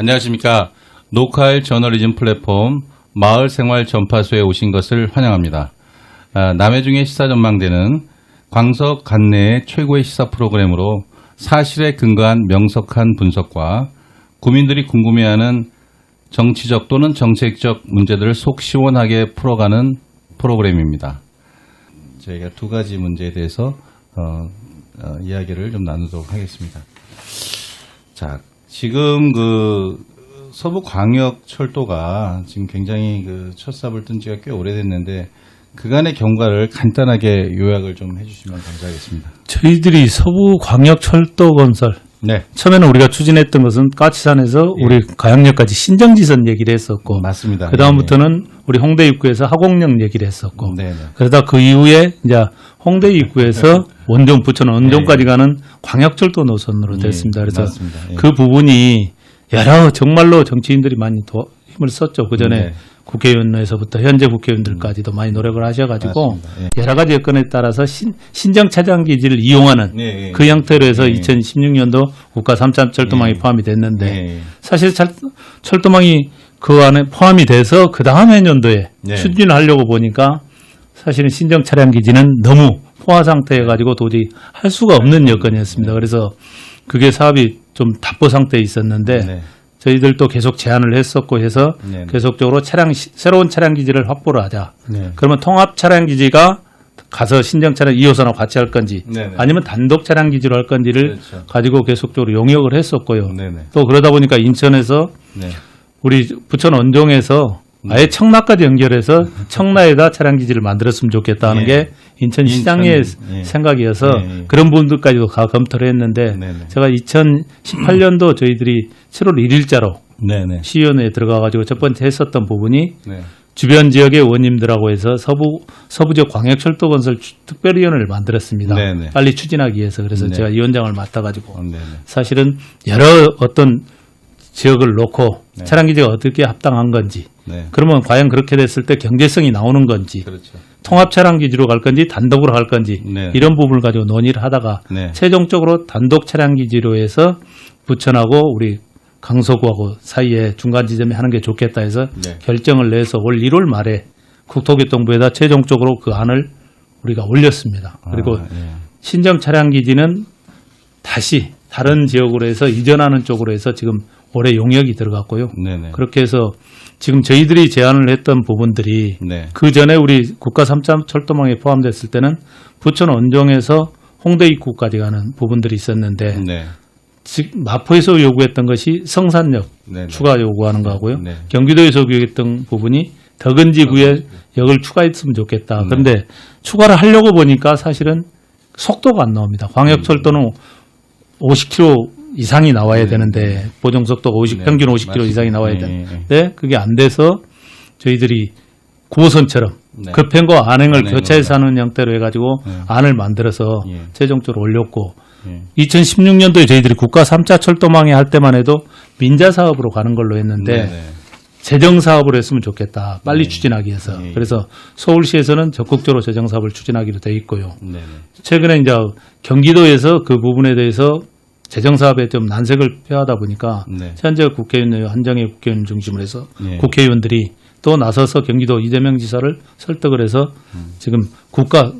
안녕하십니까. 노카일 저널리즘 플랫폼 마을생활 전파소에 오신 것을 환영합니다. 남해중의 시사전망대는 광석 관내의 최고의 시사 프로그램으로 사실에 근거한 명석한 분석과 국민들이 궁금해하는 정치적 또는 정책적 문제들을 속 시원하게 풀어가는 프로그램입니다. 저희가 두 가지 문제에 대해서 이야기를 좀 나누도록 하겠습니다. 자, 지금 서부광역철도가 지금 굉장히 첫 삽을 뜬 지가 꽤 오래됐는데 그간의 경과를 간단하게 요약을 좀 해주시면 감사하겠습니다. 저희들이 서부광역철도 건설, 네, 처음에는 우리가 추진했던 것은 까치산에서 예. 우리 가양역까지 신정지선 얘기를 했었고, 맞습니다. 그 다음부터는 우리 홍대 입구에서 하곡역 얘기를 했었고, 네, 네. 그러다 그 이후에 이제 홍대 입구에서 원종, 부천 원종까지 가는 광역철도 노선으로 됐습니다. 그래서 맞습니다. 예. 그 부분이 여러 정말로 정치인들이 많이 힘을 썼죠. 그 전에 네. 국회의원에서부터 현재 국회의원들까지도 많이 노력을 하셔가지고 맞습니다. 예. 여러 가지 여건에 따라서 신정 차장 기지를 이용하는 예, 예. 그 형태로 해서 예. 2016년도 국가 3차 철도망이 예. 포함이 됐는데 예. 사실 철도망이 그 안에 포함이 돼서 그 다음 해년도에 네. 추진하려고 보니까 사실은 신정 차량 기지는 너무 포화 상태여가지고 도저히 할 수가 없는 여건이었습니다. 그래서 그게 사업이 좀 답보 상태에 있었는데 네. 저희들도 계속 제안을 했었고 해서 네. 계속적으로 새로운 차량 기지를 확보를 하자. 네. 그러면 통합 차량 기지가 가서 신정 차량 2호선하고 같이 할 건지 네네. 아니면 단독 차량 기지로 할 건지를 그렇죠. 가지고 계속적으로 용역을 했었고요. 네네. 또 그러다 보니까 인천에서 네. 우리 부천 원종에서 아예 청라까지 연결해서 청라에다 차량 기지를 만들었으면 좋겠다는 예. 게 인천시장의 예. 생각이어서 예. 그런 부분들까지도 검토를 했는데 네네. 제가 2018년도 저희들이 7월 1일자로 네네. 시의원에 들어가가지고 첫 번째 했었던 부분이 네. 주변 지역의 원님들하고 해서 서부지역 광역철도 건설 특별위원회를 만들었습니다. 네네. 빨리 추진하기 위해서. 그래서 네. 제가 위원장을 맡아가지고 네네. 사실은 여러 어떤 지역을 놓고 네. 차량 기지가 어떻게 합당한 건지, 네. 그러면 과연 그렇게 됐을 때 경제성이 나오는 건지, 그렇죠. 통합 차량 기지로 갈 건지 단독으로 갈 건지 네. 이런 부분을 가지고 논의를 하다가 네. 최종적으로 단독 차량 기지로 해서 부천하고 우리 강서구하고 사이에 중간 지점에 하는 게 좋겠다 해서 네. 결정을 내서 올 1월 말에 국토교통부에다 최종적으로 그 안을 우리가 올렸습니다. 그리고 예. 신정 차량 기지는 다시 다른 지역으로 해서 이전하는 쪽으로 해서 지금 올해 용역이 들어갔고요. 네네. 그렇게 해서 지금 저희들이 제안을 했던 부분들이 네. 그 전에 우리 국가 3차 철도망에 포함됐을 때는 부천 원종에서 홍대 입구까지 가는 부분들이 있었는데 네. 즉 마포에서 요구했던 것이 성산역 네네. 추가 요구하는 거고요. 네. 경기도에서 요구했던 부분이 덕은지구에 역을 추가했으면 좋겠다. 네. 그런데 추가를 하려고 보니까 사실은 속도가 안 나옵니다. 광역철도는 50km 이상이 나와야 되는데 보정속도가 네. 평균 50km 이상이 나와야 네. 되는데 그게 안 돼서 저희들이 9호선처럼 네. 급행과 안행을 안행을 교차해서 하는 형태로 해가지고 네. 안을 만들어서 예. 최종적으로 올렸고 예. 2016년도에 저희들이 국가 3차 철도망에 할 때만 해도 민자 사업으로 가는 걸로 했는데 네네. 재정 사업으로 했으면 좋겠다. 빨리 네. 추진하기 위해서. 네. 그래서 서울시에서는 적극적으로 재정 사업을 추진하기로 돼 있고요. 네네. 최근에 이제 경기도에서 그 부분에 대해서 재정 사업에 좀 난색을 표하다 보니까 네. 현재 국회의원 한정희 국회의원 중심으로 해서 네. 국회의원들이 또 나서서 경기도 이재명 지사를 설득을 해서 지금 국가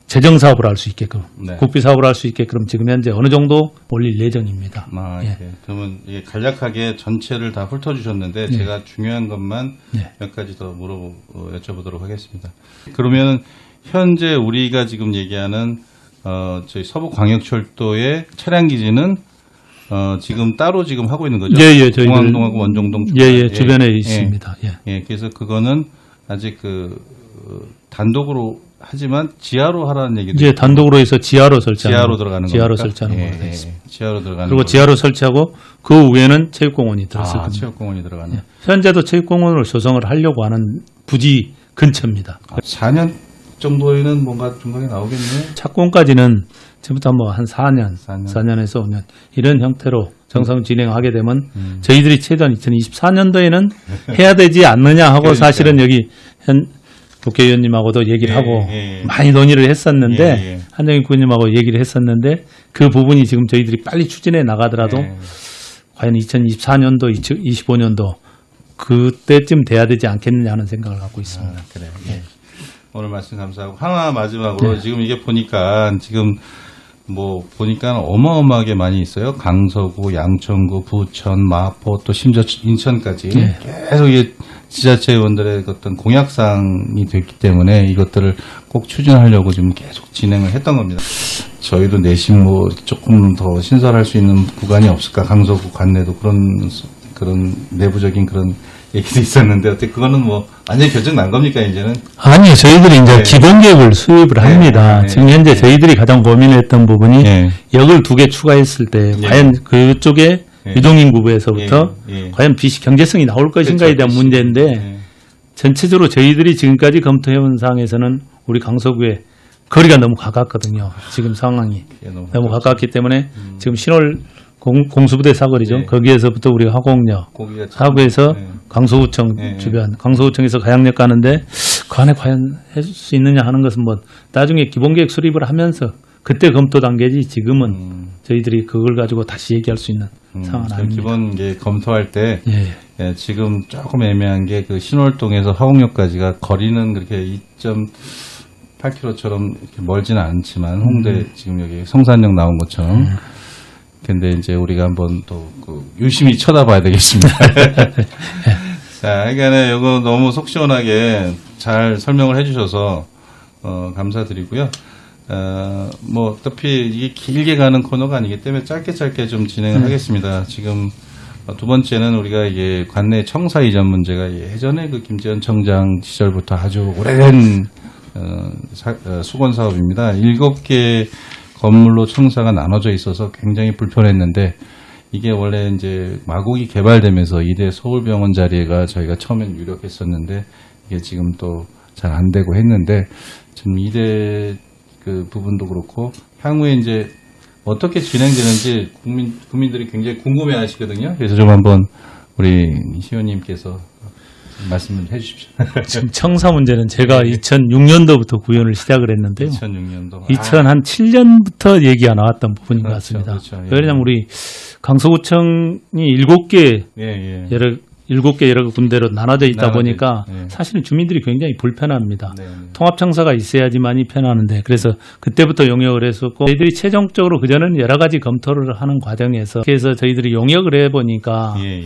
재정 사업을 할 수 있게끔 네. 국비 사업을 할 수 있게끔 지금 현재 어느 정도 올릴 예정입니다. 아, 예. 예. 그러면 이게 간략하게 전체를 다 훑어주셨는데 제가 중요한 것만 네. 몇 가지 더 여쭤보도록 하겠습니다. 그러면 현재 우리가 지금 얘기하는 저희 서부광역철도의 차량 기지는 지금 따로 지금 하고 있는 거죠? 예, 예, 저희들 공항동하고 원종동 예, 주변에 있습니다. 예. 예, 그래서 그거는 아직 단독으로 하지만 지하로 하라는 얘기도 이제 단독으로 해서 지하로 설치하는 지하로 들어가는 지하로 겁니까? 설치하는 예, 걸로 되어 예, 있습니다. 지하로 들어가는 그리고 걸로. 지하로 설치하고 그 위에는 체육공원이 들었을 겁니다. 체육공원이 들어가는. 예. 현재도 체육공원을 조성을 하려고 하는 부지 근처입니다. 4년 정도에는 뭔가 중간에 나오겠네요. 착공까지는 지금부터 뭐 한 4년, 4년. 4년에서 5년 이런 형태로 정상 진행하게 되면 저희들이 최대한 2024년도에는 해야 되지 않느냐 하고 그러니까요. 사실은 여기 현 국회의원님하고도 얘기를 예, 하고 예. 많이 논의를 했었는데 예, 예. 한정희 국회의원님하고 얘기를 했었는데 그 부분이 지금 저희들이 빨리 추진해 나가더라도 예. 과연 2024년도, 2025년도 그때쯤 돼야 되지 않겠느냐 하는 생각을 갖고 있습니다. 그래요. 예. 오늘 말씀 감사하고 하나 마지막으로 지금 이게 보니까 지금 뭐 보니까 어마어마하게 많이 있어요. 강서구, 양천구, 부천, 마포 또 심지어 인천까지 계속 이게 지자체 의원들의 어떤 공약사항이 됐기 때문에 이것들을 꼭 추진하려고 지금 계속 진행을 했던 겁니다. 저희도 내심 뭐 조금 더 신설할 수 있는 구간이 없을까? 강서구 관내도 그런 내부적인 그런 얘기도 있었는데 어떻게 그거는 뭐 완전히 결정 난 겁니까 이제는? 아니요, 저희들이 이제 네. 기본 계획을 수립을 합니다. 네. 지금 현재 네. 저희들이 가장 고민했던 부분이 네. 역을 2개 추가했을 때 네. 과연 그쪽에 네. 유동인구부에서부터 예. 과연 빚이 경제성이 나올 것인가에 대한 그렇죠. 문제인데 예. 전체적으로 저희들이 지금까지 검토해온 사항에서는 우리 강서구에 거리가 너무 가깝거든요. 지금 상황이 예, 너무 가깝기 때문에 지금 신월 공수부대 사거리죠. 네. 거기에서부터 우리가 화곡역, 고기가 참- 하구에서 예. 강서구청 네. 주변, 강서구청에서 가양역 가는데 그 안에 과연 해줄 수 있느냐 하는 것은 뭐 나중에 기본계획 수립을 하면서 그때 검토 단계지 지금은 저희들이 그걸 가지고 다시 얘기할 수 있는 상황은 그 아닙니다. 기본 이게 검토할 때 예. 예, 지금 조금 애매한 게 그 신월동에서 화곡역까지가 거리는 그렇게 2.8km처럼 멀지는 않지만 홍대 지금 여기 성산역 나온 것처럼 근데 이제 우리가 한번 또 그 유심히 쳐다봐야 되겠습니다. 자, 그러니까 이거 너무 속 시원하게 잘 설명을 해주셔서 감사드리고요. 뭐 어차피 이게 길게 가는 코너가 아니기 때문에 짧게 좀 진행을 하겠습니다. 지금 두 번째는 우리가 이게 관내 청사 이전 문제가 예전에 그 김재현 청장 시절부터 아주 오래된 수건 사업입니다. 7개 건물로 청사가 나눠져 있어서 굉장히 불편했는데 이게 원래 이제 마곡이 개발되면서 이대 서울병원 자리가 저희가 처음엔 유력했었는데 이게 지금 또 잘 안 되고 했는데 지금 이대 그 부분도 그렇고 향후에 이제 어떻게 진행되는지 국민들이 굉장히 궁금해 하시거든요. 그래서 좀 한번 우리 시호님께서 말씀을 해 주십시오. 지금 청사 문제는 제가 2006년도부터 구현을 시작을 했는데요. 2006년도. 2007년부터 얘기가 나왔던 부분인 것 그렇죠, 같습니다. 그렇죠. 예. 왜냐하면 우리 강서구청이 7개 예. 여러 군데로 나눠져 있다 나눠져 보니까 있- 예. 사실은 주민들이 굉장히 불편합니다. 네. 통합청사가 있어야지만이 편하는데 그래서 그때부터 용역을 했었고 저희들이 최종적으로 그전에는 여러 가지 검토를 하는 과정에서 그래서 저희들이 용역을 해보니까 예.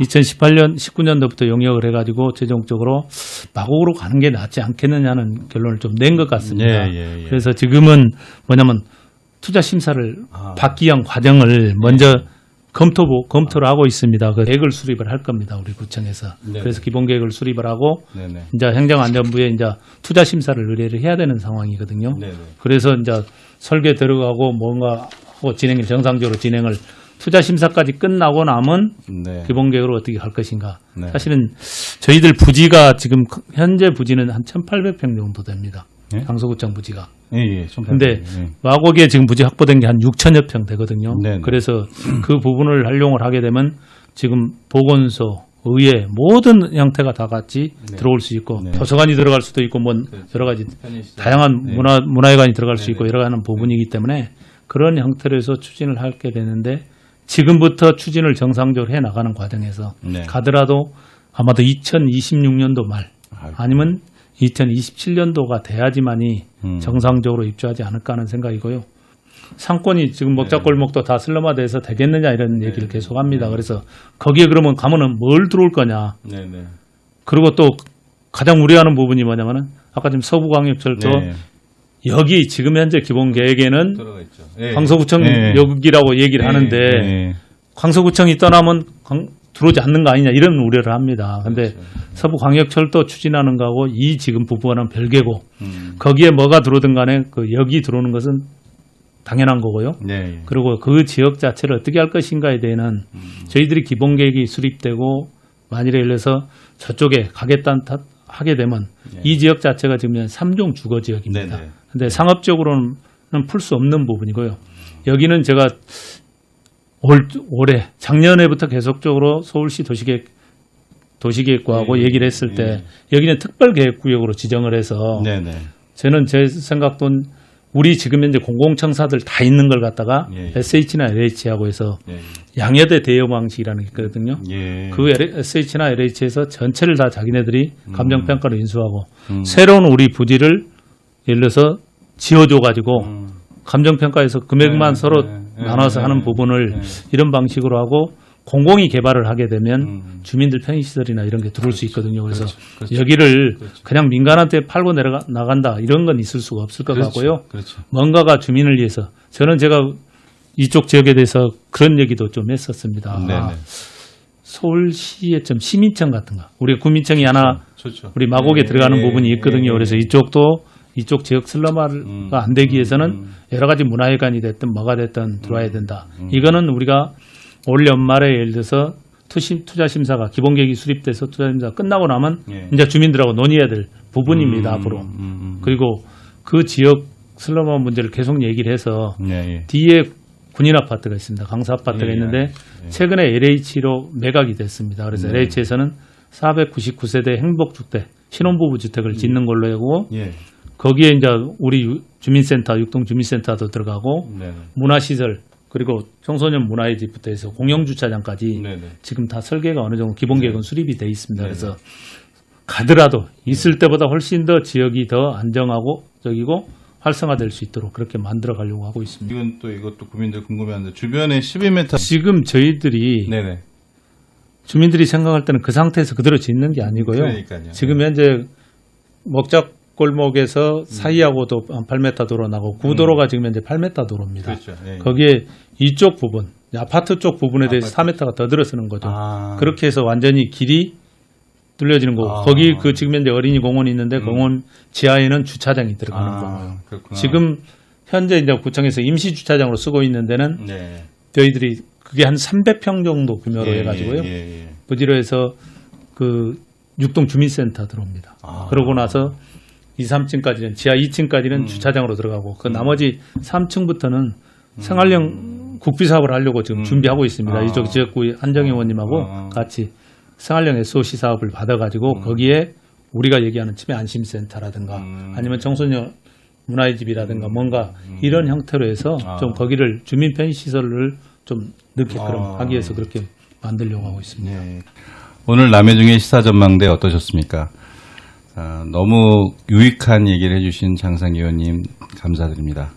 2018년, 19년도부터 용역을 해가지고 최종적으로 마곡으로 가는 게 낫지 않겠느냐는 결론을 좀 낸 것 같습니다. 예. 그래서 지금은 뭐냐면 투자 심사를 아. 받기 위한 과정을 먼저 검토를 하고 있습니다. 그 계획을 수립을 할 겁니다. 우리 구청에서. 네. 그래서 기본 계획을 수립을 하고 네네. 이제 행정안전부에 이제 투자 심사를 의뢰를 해야 되는 상황이거든요. 네네. 그래서 이제 설계 들어가고 뭔가 하고 진행을 정상적으로 진행을 투자 심사까지 끝나고 남은 네. 기본 계획으로 어떻게 할 것인가. 네. 사실은 저희들 부지가 지금 현재 부지는 한 1,800평 정도 됩니다. 예? 강서구청 부지가. 예. 좀 근데 예. 마곡에 지금 부지 확보된 게 한 6천여 평 되거든요. 네네. 그래서 그 부분을 활용을 하게 되면 지금 보건소, 의회 모든 형태가 다 같이 네. 들어올 수 있고 네. 도서관이 들어갈 수도 있고 뭐 그렇죠. 여러 가지 편의시설. 다양한 네. 문화회관이 들어갈 수 네네. 있고 여러 가지 하는 부분이기 때문에 그런 형태로 해서 추진을 하게 되는데 지금부터 추진을 정상적으로 해 나가는 과정에서 네. 가더라도 아마도 2026년도 말 아이고. 아니면 2027년도가 돼야지만이 정상적으로 입주하지 않을까 하는 생각이고요. 상권이 지금 먹자골목도 다 슬럼화돼서 되겠느냐 이런 얘기를 계속합니다. 그래서 거기에 그러면 가면은 뭘 들어올 거냐. 네네. 그리고 또 가장 우려하는 부분이 뭐냐면은 아까 지금 서부광역철도 네. 여기 지금 현재 기본 계획에는 들어가 있죠. 예. 강서구청 예. 역이라고 얘기를 하는데 예. 강서구청이 떠나면 들어오지 않는 거 아니냐 이런 우려를 합니다. 근데 그렇죠. 서부광역철도 추진하는 거하고 이 지금 부분은 별개고 음. 거기에 뭐가 들어오든 간에 그 역이 들어오는 것은 당연한 거고요. 네. 그리고 그 지역 자체를 어떻게 할 것인가에 대해는 저희들이 기본 계획이 수립되고 만일에 열려서 저쪽에 가겠다는 하게 되면 네. 이 지역 자체가 지금 3종 주거 지역입니다. 네네. 근데 상업적으로는 풀 수 없는 부분이고요. 여기는 제가 올해 작년에부터 계속적으로 서울시 도시계획과하고 얘기를 했을 때 여기는 특별계획구역으로 지정을 해서 네네. 저는 제 생각도 우리 지금 현재 공공청사들 다 있는 걸 갖다가 예, 예. SH나 LH하고 해서 예, 양여대 대여 방식이라는 게 있거든요. 예. 그 SH나 LH에서 전체를 다 자기네들이 감정평가를 인수하고 음. 새로운 우리 부지를 예를 들어서 지어줘가지고 감정평가에서 금액만 서로 나눠서 하는 부분을 이런 방식으로 하고 공공이 개발을 하게 되면 주민들 편의시설이나 이런 게 들어올 수 있거든요. 그래서 그렇죠. 여기를 그냥 민간한테 팔고 나간다 이런 건 있을 수가 없을 것 같고요. 그렇죠. 뭔가가 주민을 위해서 저는 제가 이쪽 지역에 대해서 그런 얘기도 좀 했었습니다. 네네. 서울시의 좀 시민청 같은 거 우리가 구민청이 하나 좋죠. 우리 마곡에 예, 들어가는 예, 부분이 있거든요. 예, 그래서 예. 이쪽도 이쪽 지역 슬럼화가 안 되기 위해서는 여러 가지 문화회관이 됐든 뭐가 됐든 들어와야 된다. 이거는 우리가 올 연말에 예를 들어서 투자심사가 기본계획이 수립돼서 투자심사가 끝나고 나면 예. 이제 주민들하고 논의해야 될 부분입니다. 앞으로. 그리고 그 지역 슬럼화 문제를 계속 얘기를 해서 예, 예. 뒤에 군인 아파트가 있습니다. 강사 아파트가 예, 있는데 예. 최근에 LH로 매각이 됐습니다. 그래서 LH에서는 499세대 행복주택 신혼부부 주택을 짓는 걸로 하고 예. 거기에 이제 우리 주민센터 육동 주민센터도 들어가고 네. 문화시설 그리고 청소년 문화의 집부터 해서 공영주차장까지 네네. 지금 다 설계가 어느 정도 기본계획은 수립이 돼 있습니다. 그래서 가더라도 있을 때보다 훨씬 더 지역이 더 안정하고 저기고 활성화될 수 있도록 그렇게 만들어 가려고 하고 있습니다. 이건 또 이것도 국민들 궁금해하는데 주변에 12m. 지금 저희들이 네네. 주민들이 생각할 때는 그 상태에서 그대로 짓는 게 아니고요. 그러니까요. 지금 현재 먹자골목에서 사이하고도 한 8m 도로 나고 구도로가 지금 현재 8m 도로입니다. 그렇죠. 예. 거기에 이쪽 부분, 아파트 쪽 부분에 대해서 4m가 더 들어서는 거죠. 아. 그렇게 해서 완전히 길이 뚫려지는 거고 아. 거기 그 지금 현재 어린이 공원이 있는데 공원 지하에는 주차장이 들어가는 거고요. 그렇구나. 지금 현재 이제 구청에서 임시 주차장으로 쓰고 있는 데는 네. 저희들이 그게 한 300평 정도 규모로 예, 해가지고요. 예, 예. 부지로 해서 그 육동 주민센터 들어옵니다. 아. 그러고 나서 2, 3층까지는 지하 2층까지는 주차장으로 들어가고 그 나머지 3층부터는 생활형 국비 사업을 하려고 지금 준비하고 있습니다. 아. 이쪽 지역구 한정 의원님하고 같이 생활형 SOC 사업을 받아가지고 거기에 우리가 얘기하는 치매 안심센터라든가 아니면 청소년 문화의 집이라든가 뭔가 이런 형태로 해서 좀 거기를 주민 편의시설을 좀 넣게끔 하기 위해서 그렇게 만들려고 하고 있습니다. 예. 오늘 남해중의 시사전망대 어떠셨습니까? 너무 유익한 얘기를 해주신 장상희 의원님 감사드립니다.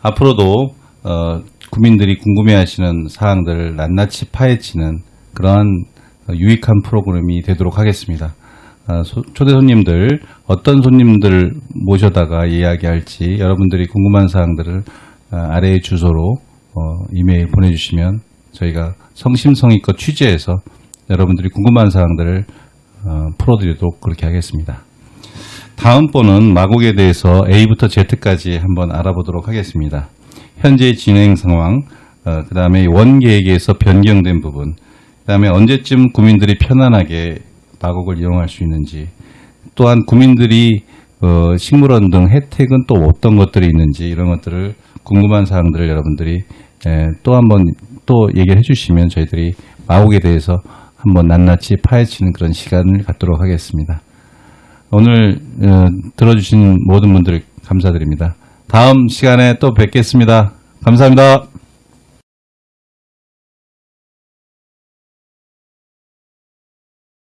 앞으로도 국민들이 궁금해하시는 사항들을 낱낱이 파헤치는 그러한 유익한 프로그램이 되도록 하겠습니다. 초대 손님들 어떤 손님들 모셔다가 이야기할지 여러분들이 궁금한 사항들을 아래의 주소로 이메일 보내주시면 저희가 성심성의껏 취재해서 여러분들이 궁금한 사항들을 풀어드리도록 그렇게 하겠습니다. 다음번은 마곡에 대해서 A부터 Z까지 한번 알아보도록 하겠습니다. 현재 진행 상황, 그 다음에 원계획에서 변경된 부분, 그 다음에 언제쯤 국민들이 편안하게 마곡을 이용할 수 있는지, 또한 국민들이 식물원 등 혜택은 또 어떤 것들이 있는지 이런 것들을 궁금한 사항들을 여러분들이 또 한번 또 얘기를 해주시면 저희들이 마곡에 대해서 한번 낱낱이 파헤치는 그런 시간을 갖도록 하겠습니다. 오늘 들어주신 모든 분들 감사드립니다. 다음 시간에 또 뵙겠습니다. 감사합니다.